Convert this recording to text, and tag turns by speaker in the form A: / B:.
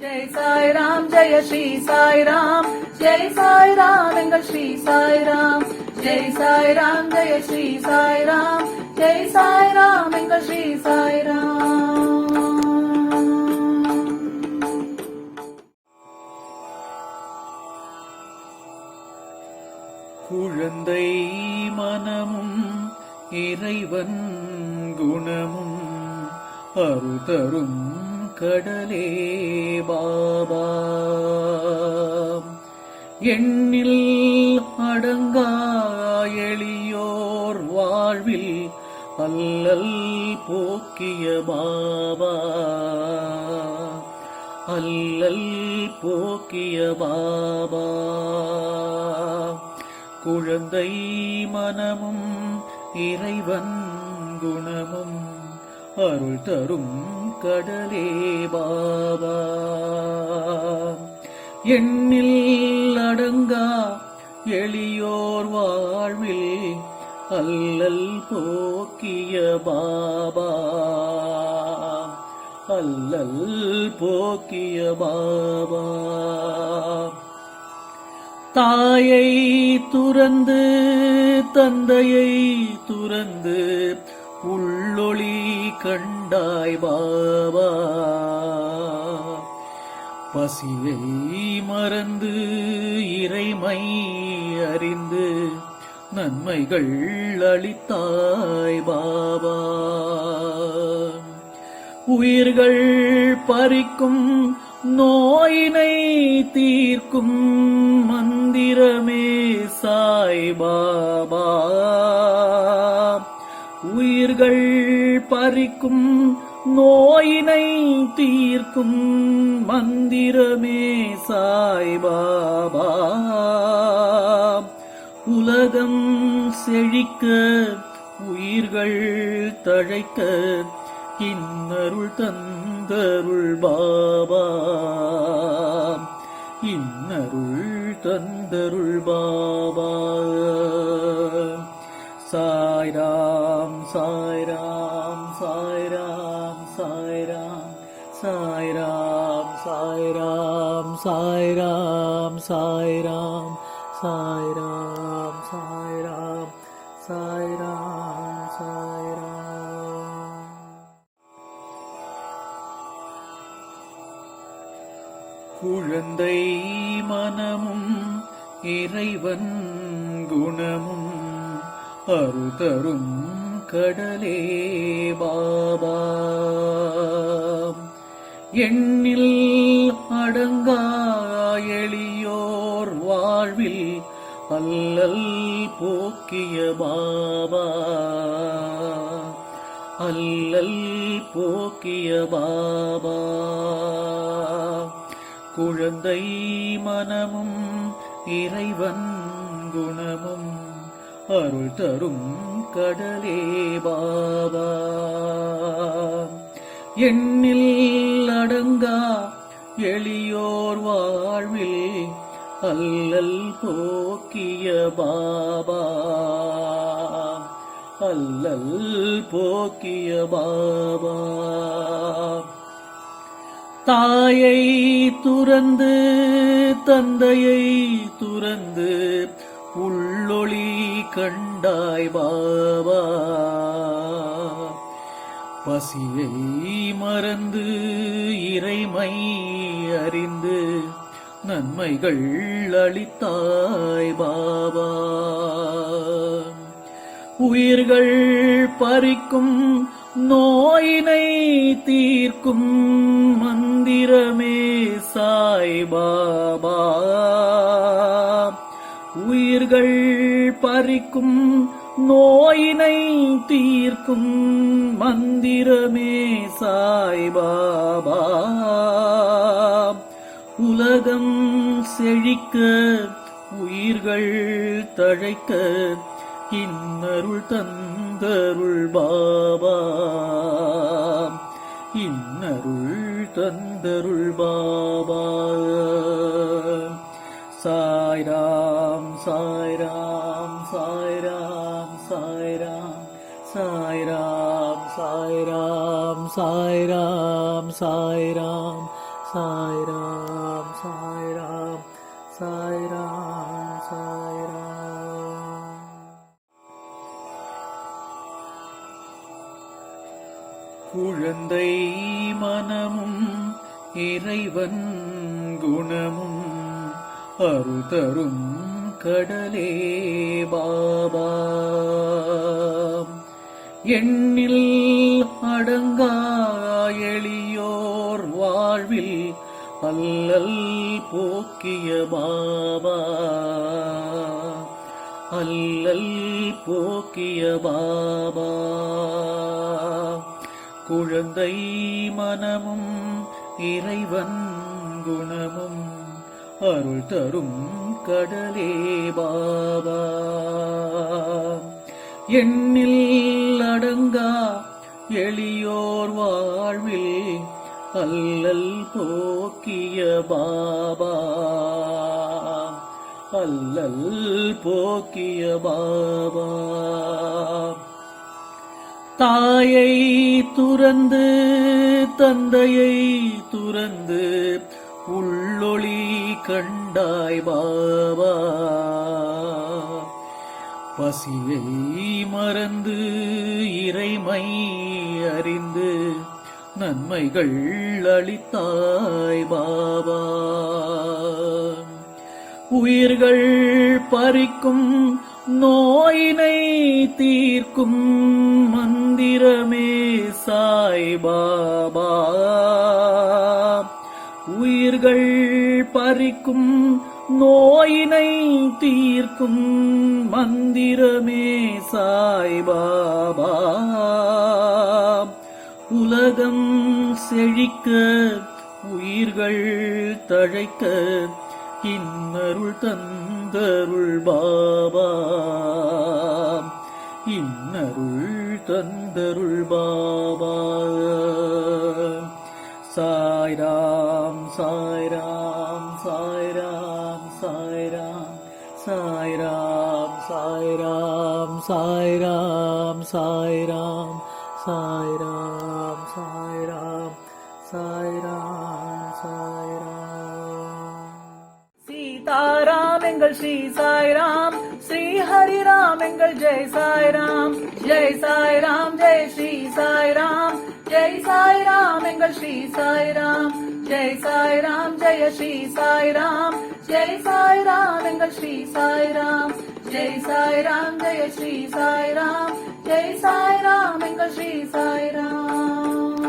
A: ஜெய் சாய்ராம், ஜெய ஸ்ரீ சாய்ராம், ஜெய் சாய்ராம், எங்கள் ஸ்ரீ சாய்ராம். ஜெய் சாய்ராம், ஜெய ஸ்ரீ சாய்ராம், ஜெய் சாய்ராம், எங்கள் ஸ்ரீ சாய்ராம்.
B: குழந்தை மனமும் இறைவன் குணமும் அருதரும் கடலே பாபா. எண்ணில் அடங்கா எளியோர் வாழ்வில் அல்லல் போக்கிய பாபா, அல்லல் போக்கிய பாபா. குழந்தை மனமும் இறைவன் குணமும் அருள் தரும் கடலே பாபா. எண்ணில் அடங்கா எளியோர் வாழ்வில் அல்லல் போக்கிய பாபா, அல்லல் போக்கிய பாபா. தாயை துறந்து தந்தையை துறந்து உள்ளொளி கண்டாய் பாபா. பசியை மறந்து இறைமை அறிந்து நன்மைகள் அளித்தாய் பாபா. உயிர்கள் பறிக்கும் நோயினை தீர்க்கும் மந்திரமே சாய் பாபா. உயிர்கள் பறிக்கும் நோயினை தீர்க்கும் மந்திரமே சாய் பாபா. உலகம் செழிக்க உயிர்கள் தழைக்க இன்னருள் தந்தருள் பாபா, இன்னருள் தந்தருள் பாபா. சாய்ராம் சாய்ராம் சாய்ராம் சாய்ராம் சாய்ராம் சாய்ராம் சாய்ராம் சாய்ராம் சாய்ராம் சாய்ராம் சாய்ராம் சாய்ராம். குழந்தை மனமும் இறைவன் குணமும் அருதரும் கடலே பாபா. எண்ணில் அடங்கா எளியோர் வாழ்வில் அல்லல் போக்கிய பாபா, அல்லல் போக்கிய பாபா. குழந்தை மனமும் இறைவன் குணமும் அருள் தரும் கடலே பாபா. எண்ணில் அடங்கா எளியோர் வாழ்வில் அல்லல் போக்கிய பாபா, அல்லல் போக்கிய பாபா. தாயை துறந்து தந்தையை துறந்து உள்ளொளி கண்டாய் பாபா. பசியை மறந்து இறைமை அறிந்து நன்மைகள் அளித்தாய் பாபா. உயிர்கள் பறிக்கும் நோயினை தீர்க்கும் மந்திரமே சாய் பாபா. உயிர்கள் பறிக்கும் நோயினை தீர்க்கும் மந்திரமே சாய் பாபா. உலகம் செழிக்க உயிர்கள் தழைக்க இன்னருள் தந்தருள் பாபா, இன்னருள் தந்தருள் பாபா. சாய்ராம் சாய்ராம் சாய்ராம் சாய்ராம் சாய்ராம் சாய்ராம் சாய்ராம் சாய்ராம் சாய்ராம் சாய்ராம் சாய்ராம் சாய்ராம். குழந்தை மனமும் இறைவன் குணமும் அருள் தரும் கடலே பாபா. எண்ணில் அடங்கா எளியோர் வாழ்வில் அல்லல் போக்கிய பாபா, அல்லல் போக்கிய பாபா. குழந்தை மனமும் இறைவன் குணமும் அருள் தரும் கடலே பாபா. எண்ணில் அடங்கா எளியோர் வாழ்வில் அல்லல் போக்கிய பாபா, அல்லல் போக்கிய பாபா. தாயை துறந்து தந்தையை துறந்து உள்ளொளி கண்டாய் பாபா. பசியை மறந்து இறைமை அறிந்து நன்மைகள் அளித்தாய் பாபா. உயிர்கள் பறிக்கும் நோயினை தீர்க்கும் மந்திரமே சாய் பாபா. உயிர்கள் பறிக்கும் நோயினை தீர்க்கும் மந்திரமே சாய் பாபா. உலகம் செழிக்க உயிர்கள் தழைக்க இன்னருள் தந்தருள் பாபா, இன்னருள் தந்தருள் பாபா. சாய்ராம் சாய்ராம் சாய்ராம் சாய்ராம் சாய்ராம் சாய்ராம் சாய்ராம் சாய்ராம் சாய்ராம் சாய்ராம் சாய்ராம் சாய்ராம்.
A: சீதாராம் எங்கள் ஸ்ரீ சாய்ராம், ஸ்ரீ ஹரிராம் எங்கள் ஜெய் சாய்ராம். ஜெய் சாய்ராம் ஜெய் ஸ்ரீ சாய்ராம், ஜெய் சாய்ராம் எங்கள் ஸ்ரீ சாய்ராம். ஜெய் சாய்ராம் ஜெய ஸ்ரீ சாய்ராம், ஜெய் சாய்ராம் எங்கள் ஸ்ரீ சாய்ராம். ஜெய் சாய்ராம் ஜெய ஸ்ரீ சாய்ராம், ஜெய் சாய்ராம் எங்கள் ஸ்ரீ சாய்ராம்.